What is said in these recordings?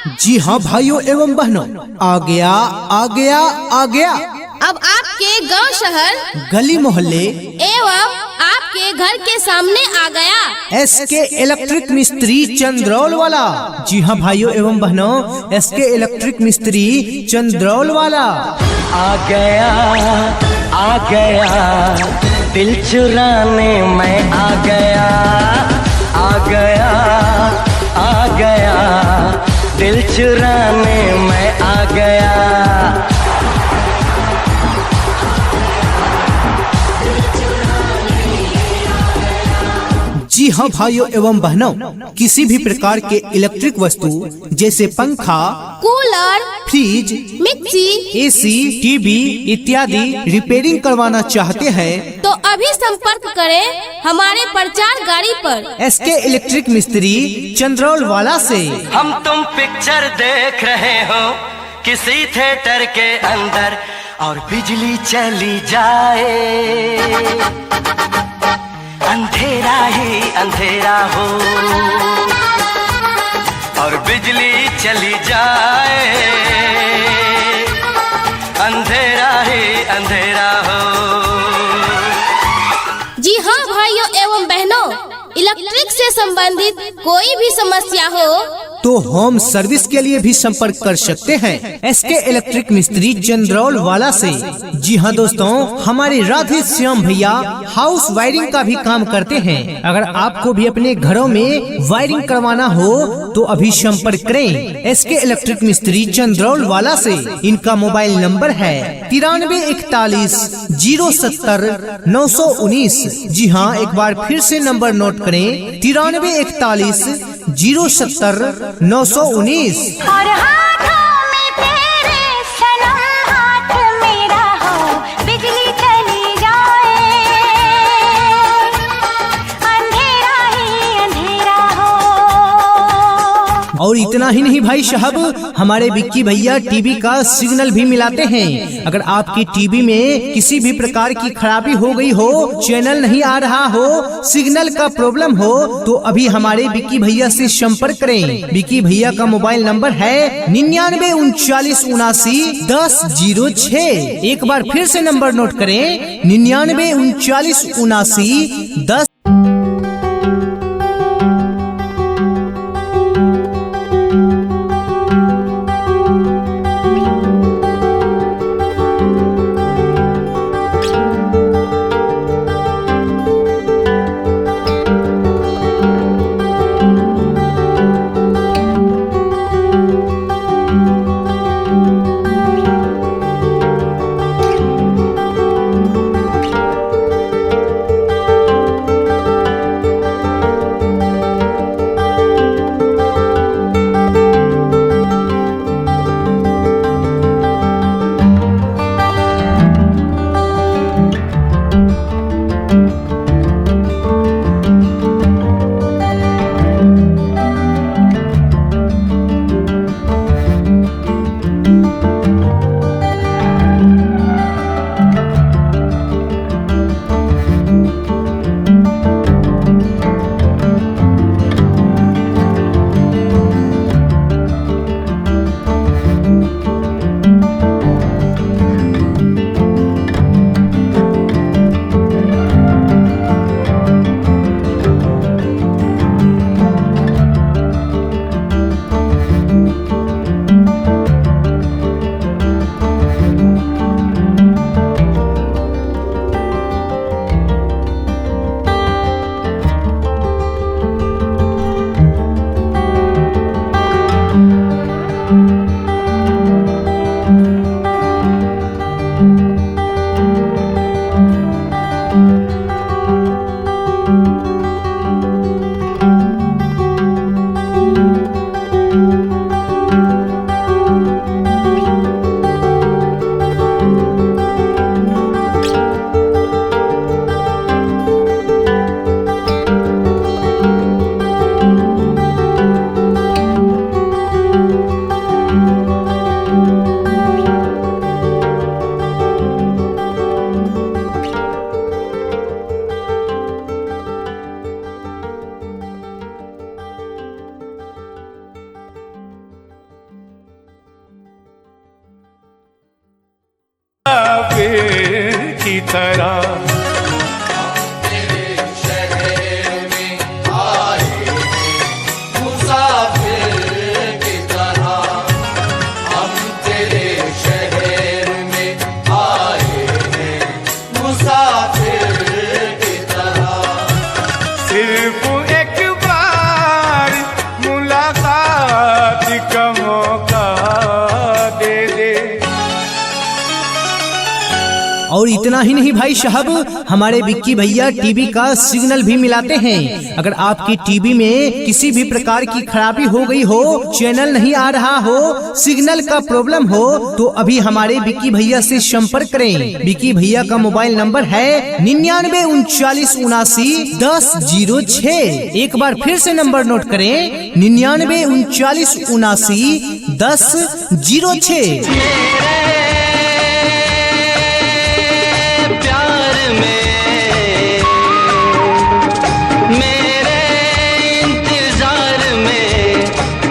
जी हाँ भाइयों एवं बहनों, आ गया आ गया आ गया। अब आपके गांव शहर गली मोहल्ले एवं आपके घर के सामने आ गया SK इलेक्ट्रिक मिस्त्री चंद्रौल वाला। जी हाँ भाइयों एवं बहनों, SK इलेक्ट्रिक मिस्त्री चंद्रौल वाला आ गया दिल चुराने मैं आ गया दिल चुराने मैं आ गया। जी हाँ भाइयों एवं बहनों, किसी भी प्रकार के इलेक्ट्रिक वस्तु जैसे पंखा, cooler, fridge, mixie, AC, TV इत्यादि रिपेयरिंग करवाना चाहते हैं तो अभी संपर्क करें हमारे प्रचार गाड़ी पर SK इलेक्ट्रिक मिस्त्री चंद्रौल वाला से। हम तुम पिक्चर देख रहे हो किसी थिएटर के अंदर और बिजली चली जाए, अंधेरा ही अंधेरा हो और बिजली चली जाए, अंधेरा ही अंधेरा हो। जी हाँ भाइयों एवं बहनों, इलेक्ट्रिक से संबंधित कोई भी समस्या हो तो होम सर्विस के लिए भी संपर्क कर सकते हैं SK इलेक्ट्रिक मिस्त्री चंद्रौल वाला से। जी हाँ दोस्तों, हमारे राधे श्याम भैया हाउस वायरिंग का भी काम करते हैं। अगर आपको भी अपने घरों में वायरिंग करवाना हो तो अभी संपर्क करें SK इलेक्ट्रिक मिस्त्री चंद्रौल वाला से। इनका मोबाइल नंबर है 9341 070 919। जी हाँ, एक बार फिर से नंबर नोट करें 9341 070 919। और हाथों में तेरे सनम हाथ मेरा हो, बिजली चली जाए, अंधेरा ही अंधेरा हो। और इतना ही नहीं भाई साहब, हमारे विक्की भैया टीवी का सिग्नल भी मिलाते हैं। अगर आपकी टीवी में किसी भी प्रकार की खराबी हो गई हो, चैनल नहीं आ रहा हो, सिग्नल का प्रॉब्लम हो, तो अभी हमारे विक्की भैया से संपर्क करें। विक्की भैया का मोबाइल नंबर है 99 39 79 10 06। एक बार फिर से नंबर नोट करें 99 39 79 10। मुसाफिर की तरह। और इतना ही नहीं भाई साहब, हमारे विक्की भैया टीवी का सिग्नल भी मिलाते हैं। अगर आपकी टीवी में किसी भी प्रकार की खराबी हो गई हो, चैनल नहीं आ रहा हो, सिग्नल का प्रॉब्लम हो, तो अभी हमारे विक्की भैया से संपर्क करें। विक्की भैया का मोबाइल नंबर है 99 39 79 10 06। एक बार फिर से नंबर नोट करें, 99 39 79 10 06।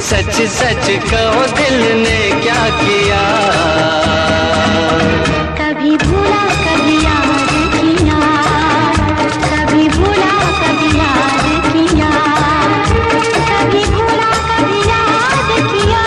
सच सच कहो दिल ने क्या किया, कभी भूला कभी याद किया, कभी भूला कभी याद किया, कभी भूला कभी याद किया।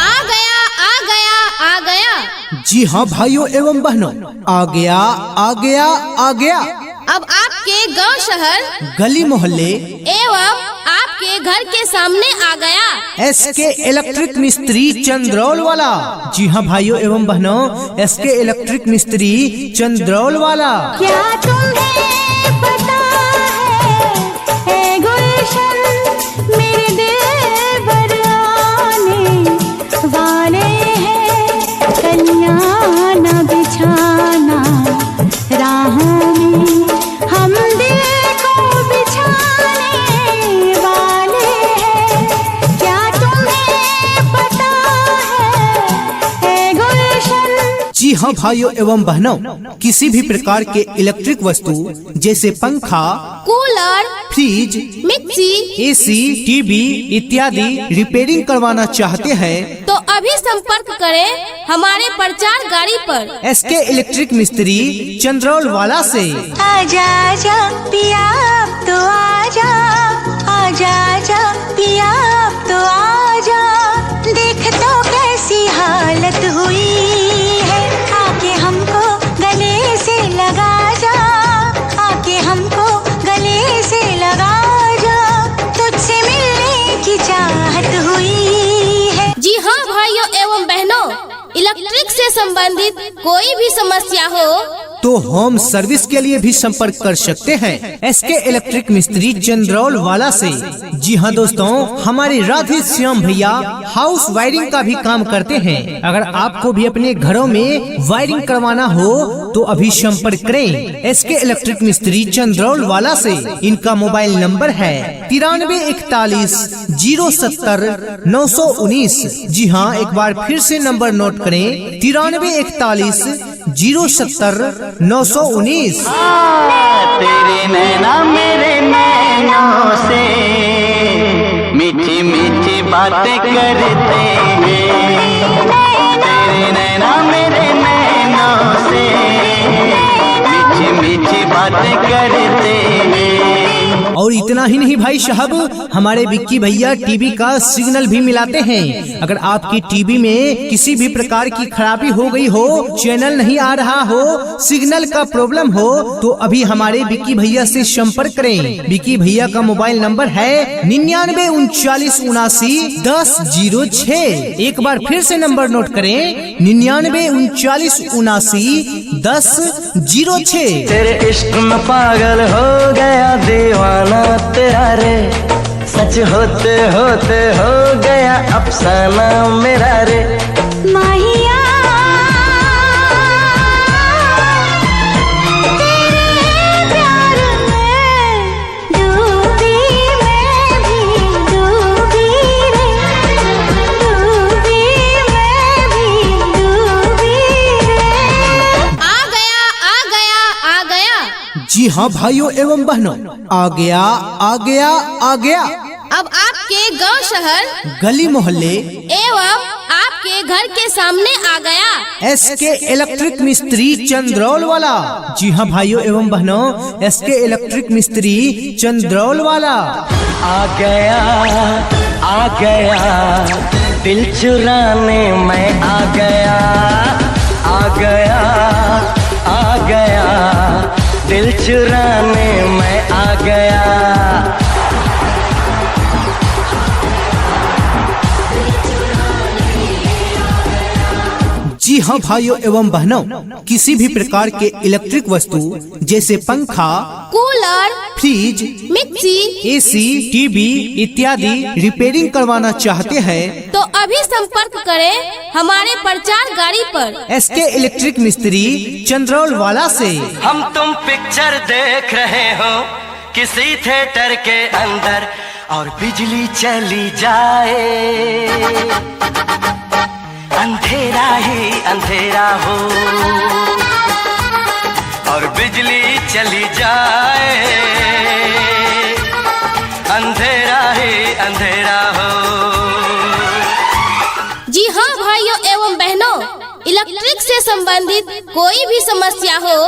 आ गया आ गया आ गया। जी हाँ भाइयों एवं बहनों, आ गया आ गया आ गया। अब आपके गांव शहर, गली मोहल्ले एवं आपके घर के सामने आ गया एसके इलेक्ट्रिक मिस्त्री चंद्रौल वाला। जी हाँ भाइयों एवं बहनों, एसके इलेक्ट्रिक मिस्त्री चंद्रौल वाला। क्या तुम्हें पता है गुलशन मेरे दिल भर आने वाले हैं, कलियां न बिछाना राहों में, हम दिल को बिछाने वाले हैं। क्या तुम्हें पता है गुलशन। जी हाँ भाइयों एवं बहनों, किसी भी प्रकार के इलेक्ट्रिक वस्तु जैसे पंखा, cooler, fridge, mixie, AC, TV इत्यादि रिपेयरिंग करवाना चाहते हैं तो अभी संपर्क करें हमारे प्रचार गाड़ी पर एसके इलेक्ट्रिक मिस्त्री चंद्रौल वाला से। आजा आजा पिया अब तो आजा, आजा आजा पिया अब तो आजा, देख तो कैसी हालत हुई है, आके हमको गले से लगा जा, आके हमको गले से लगा जा, तुझसे मिलने की चाहत हुई है। जी हाँ भाइयों एवं बहनों, इलेक्ट्रिक से संबंधित कोई भी समस्या हो तो होम सर्विस के लिए भी संपर्क कर सकते हैं एसके इलेक्ट्रिक मिस्त्री चंद्रौल वाला से। जी हाँ दोस्तों, हमारे राधे श्याम भैया हाउस वायरिंग का भी काम करते हैं। अगर आपको भी अपने घरों में वायरिंग करवाना हो तो अभी संपर्क करें एसके इलेक्ट्रिक मिस्त्री चंद्रौल वाला से। इनका मोबाइल नंबर है 93 41 070 919। जी हाँ, एक बार फिर से नंबर नोट करें 93 41 070 919। तेरे नैना मेरे नैनों से मीठी मीठी बातें करते हैं, तेरे नैना मेरे नैनों से मीठी मीठी बातें करते हैं। और इतना ही नहीं भाई साहब, हमारे विक्की भैया टीवी का सिग्नल भी मिलाते हैं। अगर आपकी टीवी में किसी भी प्रकार की खराबी हो गई हो, चैनल नहीं आ रहा हो, सिग्नल का प्रॉब्लम हो, तो अभी हमारे विक्की भैया से संपर्क करें। विक्की भैया का मोबाइल नंबर है 99 39 79 10 06। एक बार फिर से नंबर नोट करें 99 39 79 10 06। तेरे इश्क में पागल हो गया दीवाना तेरा रे, सच होते होते हो गया अफसाना मेरा रे। माहिया तेरे प्यार में डूबी, मैं भी डूबी रे, डूबी मैं भी डूबी रे। आ गया आ गया आ गया। जी हाँ भाइयों एवं बहनों, आ गया आ गया आ गया। अब आपके गांव शहर, गली मोहल्ले एवं आपके घर के सामने आ गया। SK इलेक्ट्रिक मिस्त्री चंद्रौल वाला। जी हाँ भाइयों एवं बहनों, SK इलेक्ट्रिक मिस्त्री चंद्रौल वाला आ गया दिल चुराने मैं आ गया दिल चुराने मैं आ गया। जी हाँ भाइयों एवं बहनों, किसी भी प्रकार के इलेक्ट्रिक वस्तु जैसे पंखा, cooler, fridge, mixie, AC, TV इत्यादि रिपेयरिंग करवाना चाहते हैं तो अभी संपर्क करें हमारे प्रचार गाड़ी पर SK इलेक्ट्रिक मिस्त्री चंद्रौल वाला से। हम तुम पिक्चर देख रहे हो किसी थिएटर के अंदर और बिजली चली जाए, अंधेरा ही अंधेरा हो और बिजली चली जाए, अंधेरा ही अंधेरा हो। जी हाँ भाइयों एवं बहनों, इलेक्ट्रिक से संबंधित कोई भी समस्या हो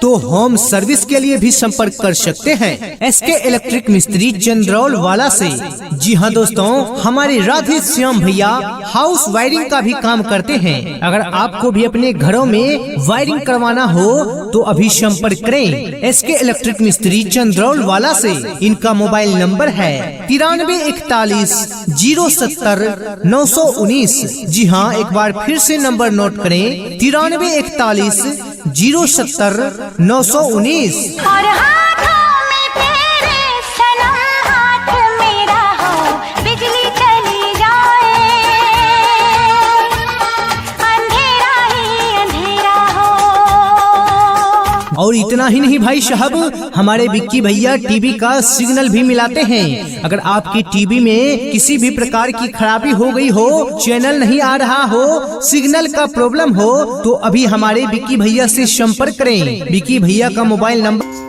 तो होम सर्विस के लिए भी संपर्क कर सकते हैं SK इलेक्ट्रिक मिस्त्री चंद्रौल वाला से। जी हाँ दोस्तों, हमारे राधे श्याम भैया हाउस वायरिंग का भी काम करते हैं। अगर आपको भी अपने घरों में वायरिंग करवाना हो तो अभी संपर्क करें SK इलेक्ट्रिक मिस्त्री चंद्रौल वाला से। इनका मोबाइल नंबर है 9341 070 919। जी हाँ, एक बार फिर से नंबर नोट करें 9341 070 919। और हाथों में तेरे सनम हाथ मेरा हो, बिजली चली जाए, अंधेरा ही अंधेरा हो। और इतना ही नहीं भाई साहब, हमारे विक्की भैया टीवी का सिग्नल भी मिलाते हैं। अगर आपकी टीवी में किसी भी प्रकार की खराबी हो गई हो, चैनल नहीं आ रहा हो, सिग्नल का प्रॉब्लम हो तो अभी हमारे विक्की भैया से संपर्क करें। विक्की भैया का मोबाइल नंबर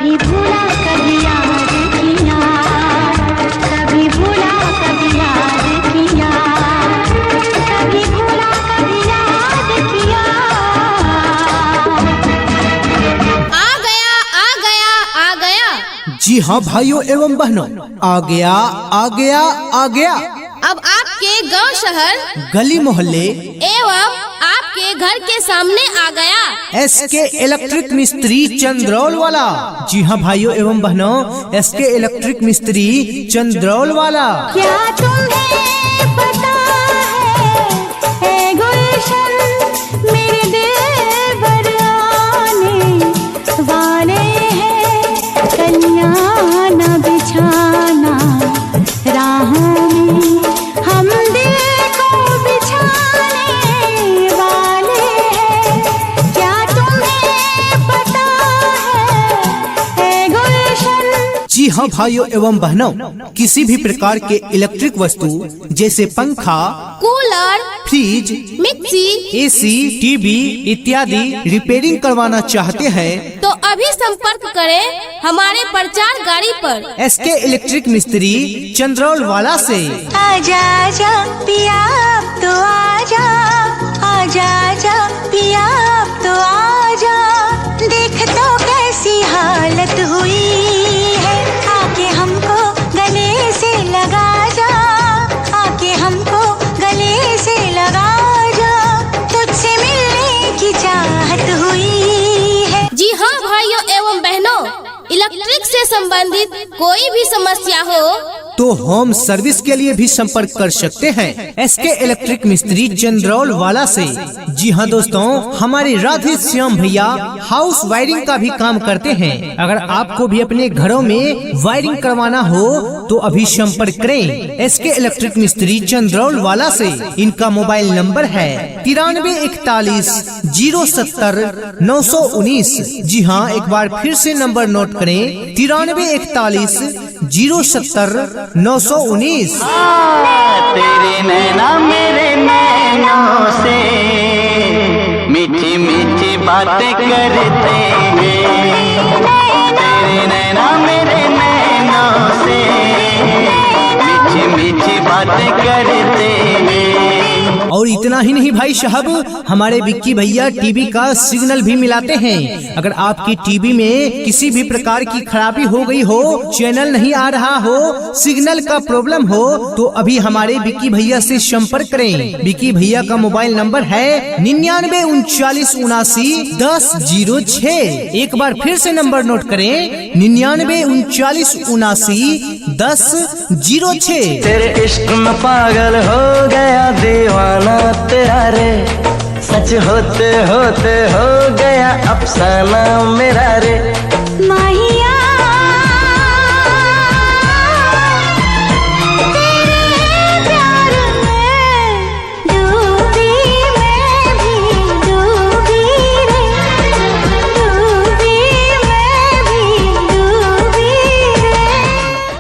कभी भूला कभी याद किया, कभी भूला कभी याद किया, कभी भूला कभी याद किया। आ गया आ गया आ गया। जी हाँ भाइयों एवं बहनों, आ गया आ गया आ गया। अब आपके गांव शहर गली मोहल्ले एवं आपके घर के सामने आ गया एसके इलेक्ट्रिक मिस्त्री चंद्रौल वाला। जी हाँ भाइयों एवं बहनों, एसके इलेक्ट्रिक मिस्त्री चंद्रौल वाला। क्या तुम्हें पता है गुलशन मेरे दिल भर आने वाले हैं, कलियां न बिछाना राहों में, हम दिल को बिछाने वाले हैं। क्या तुम्हें पता है गुलशन। जी हाँ भाइयों एवं बहनों, किसी भी प्रकार के इलेक्ट्रिक वस्तु जैसे पंखा, cooler, fridge, mixie, AC, TV इत्यादि रिपेयरिंग करवाना चाहते हैं तो अभी संपर्क करें हमारे प्रचार गाड़ी पर एसके इलेक्ट्रिक मिस्त्री चंद्रौल वाला से। आजा आजा पिया अब तो आजा, आजा आजा पिया अब तो आजा, देख तो कैसी हालत हुई है, आके हमको गले से लगा जा, आके हमको गले से लगा जा, तुझसे मिलने की चाहत हुई है। जी हाँ भाइयों एवं बहनों, इलेक्ट्रिक से संबंधित कोई भी समस्या हो तो होम सर्विस के लिए भी संपर्क कर सकते हैं एसके इलेक्ट्रिक मिस्त्री चंद्रौल वाला से। जी हाँ दोस्तों, हमारे राधे श्याम भैया हाउस वायरिंग का भी काम करते हैं। अगर आपको भी अपने घरों में वायरिंग करवाना हो तो अभी संपर्क करें एसके इलेक्ट्रिक मिस्त्री चंद्रौल वाला से। इनका मोबाइल नंबर है 9341 070 919। जी हाँ, एक बार फिर से नंबर नोट करें 9341 070 919। तेरे नैना मेरे नैनों से मीठी मीठी बातें करते हैं, तेरे नैना मेरे नैनों से मीठी मीठी बातें करते हैं। और इतना ही नहीं भाई साहब, हमारे विक्की भैया टीवी का सिग्नल भी मिलाते हैं। अगर आपकी टीवी में किसी भी प्रकार की खराबी हो गई हो, चैनल नहीं आ रहा हो, सिग्नल का प्रॉब्लम हो, तो अभी हमारे विक्की भैया से संपर्क करें। विक्की भैया का मोबाइल नंबर है 99 39 79 10 06। एक बार फिर से नंबर नोट करें 99 39 79 10 06। तेरे इश्क में पागल हो गया दीवाना तेरा रे, सच होते होते हो गया अफसाना मेरा रे।